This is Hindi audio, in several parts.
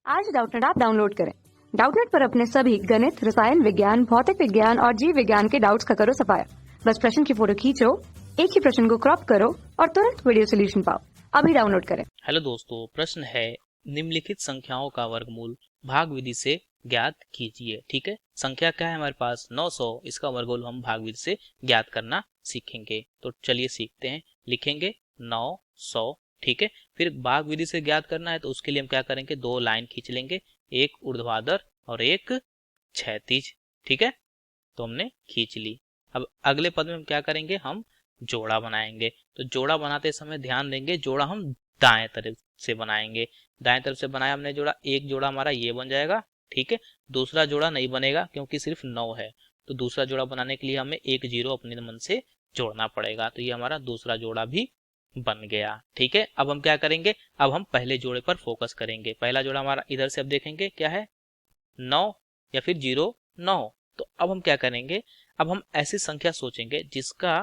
आज डाउटनेट ऐप डाउनलोड करें। डाउटनेट पर अपने सभी गणित, रसायन विज्ञान, भौतिक विज्ञान और जीव विज्ञान के डाउट्स का करो सफाया। बस प्रश्न की फोटो खींचो, एक ही प्रश्न को क्रॉप करो और तुरंत वीडियो सोल्यूशन पाओ। अभी डाउनलोड करें। हेलो दोस्तों, प्रश्न है निम्नलिखित संख्याओं का वर्गमूल भाग विधि से ज्ञात कीजिए। ठीक है, संख्या क्या है हमारे पास 900, इसका वर्गमूल हम भाग विधि से ज्ञात करना सीखेंगे। तो चलिए सीखते हैं। लिखेंगे 900। ठीक है, फिर भाग विधि से ज्ञात करना है तो उसके लिए हम क्या करेंगे, दो लाइन खींच लेंगे, एक ऊर्ध्वाधर और एक क्षैतिज। ठीक है, तो हमने खींच ली। अब अगले पद में हम क्या करेंगे, हम जोड़ा बनाएंगे। तो जोड़ा बनाते समय ध्यान देंगे, जोड़ा हम दाएं तरफ से बनाएंगे। दाएं तरफ से बनाया हमने जोड़ा, एक जोड़ा हमारा ये बन जाएगा। ठीक है, दूसरा जोड़ा नहीं बनेगा क्योंकि सिर्फ 9 है, तो दूसरा जोड़ा बनाने के लिए हमें एक जीरो अपने मन से जोड़ना पड़ेगा। तो ये हमारा दूसरा जोड़ा भी बन गया। ठीक है, अब हम क्या करेंगे, अब हम पहले जोड़े पर फोकस करेंगे। पहला जोड़ा हमारा इधर से अब देखेंगे क्या है, 9 या फिर 09। तो अब हम क्या करेंगे, अब हम ऐसी संख्या सोचेंगे जिसका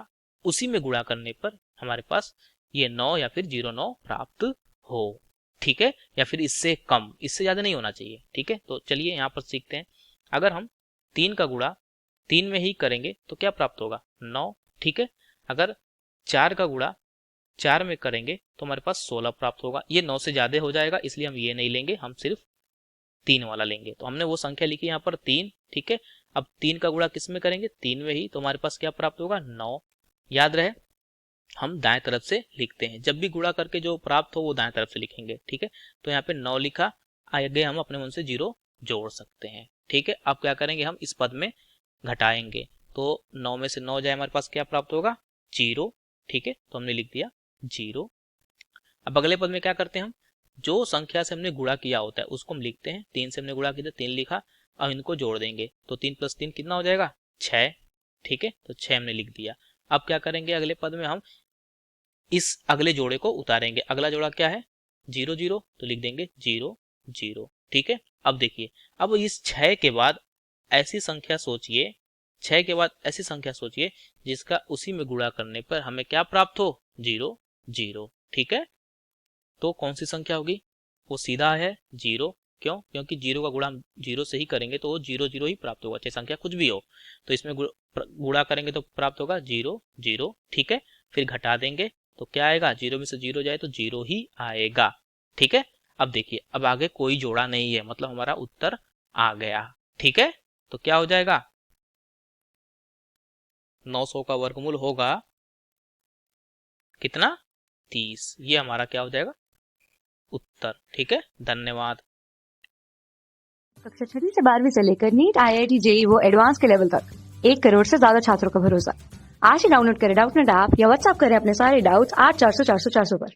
उसी में गुणा करने पर हमारे पास ये 9 या फिर 09 प्राप्त हो। ठीक है, या फिर इससे कम, इससे ज्यादा नहीं होना चाहिए। ठीक है, तो चलिए यहाँ पर सीखते हैं। अगर हम 3 का गुणा 3 में ही करेंगे तो क्या प्राप्त होगा, 9। ठीक है, अगर 4 का गुणा 4 में करेंगे तो हमारे पास 16 प्राप्त होगा। ये 9 से ज्यादा हो जाएगा, इसलिए हम ये नहीं लेंगे, हम सिर्फ 3 वाला लेंगे। तो हमने वो संख्या लिखी यहाँ पर 3। ठीक है, अब 3 का गुणा किस में करेंगे, 3 में ही, तो हमारे पास क्या प्राप्त होगा, 9। याद रहे हम दाएं तरफ से लिखते हैं, जब भी गुणा करके जो प्राप्त हो वो दाएं तरफ से लिखेंगे। ठीक है, तो यहाँ पे 9 लिखा, आगे हम अपने मन से 0 जोड़ सकते हैं। ठीक है, अब क्या करेंगे, हम इस पद में घटाएंगे। तो 9 में से 9 जाए, हमारे पास क्या प्राप्त होगा, 0। ठीक है, तो हमने लिख दिया 0। अब अगले पद में क्या करते हैं, हम जो संख्या से हमने गुणा किया होता है उसको हम लिखते हैं। 3 से हमने गुणा किया, 3 लिखा, अब इनको जोड़ देंगे। तो 3 + 3 कितना हो जाएगा, 6। ठीक है, तो 6 हमने लिख दिया। अब क्या करेंगे, अगले पद में हम इस अगले जोड़े को उतारेंगे। अगला जोड़ा क्या है, 0 0, तो लिख देंगे 0 0। ठीक है, अब देखिए, अब इस 6 के बाद ऐसी संख्या सोचिए, 6 के बाद ऐसी संख्या सोचिए जिसका उसी में गुणा करने पर हमें क्या प्राप्त हो, 0 0। ठीक है, तो कौन सी संख्या होगी, वो सीधा है 0। क्यों, क्योंकि 0 का गुणा हम 0 से ही करेंगे तो वो 0 0 ही प्राप्त होगा, चाहे संख्या कुछ भी हो। तो इसमें गुणा करेंगे तो प्राप्त होगा 0 0। ठीक है, फिर घटा देंगे तो क्या आएगा, 0 में से 0 जाए तो 0 ही आएगा। ठीक है, अब देखिए, अब आगे कोई जोड़ा नहीं है, मतलब हमारा उत्तर आ गया। ठीक है, तो क्या हो जाएगा, 900 का वर्गमूल होगा कितना, 30। ये हमारा क्या हो जाएगा, उत्तर। ठीक है, धन्यवाद। कक्षा 6 से 12वीं से लेकर नीट, IIT, JEE वो एडवांस के लेवल तक 1 करोड़ से ज्यादा छात्रों का भरोसा। आज ही डाउनलोड करें डाउटनेट ऐप या व्हाट्सएप करें अपने सारे डाउट्स 8400 400 400 पर।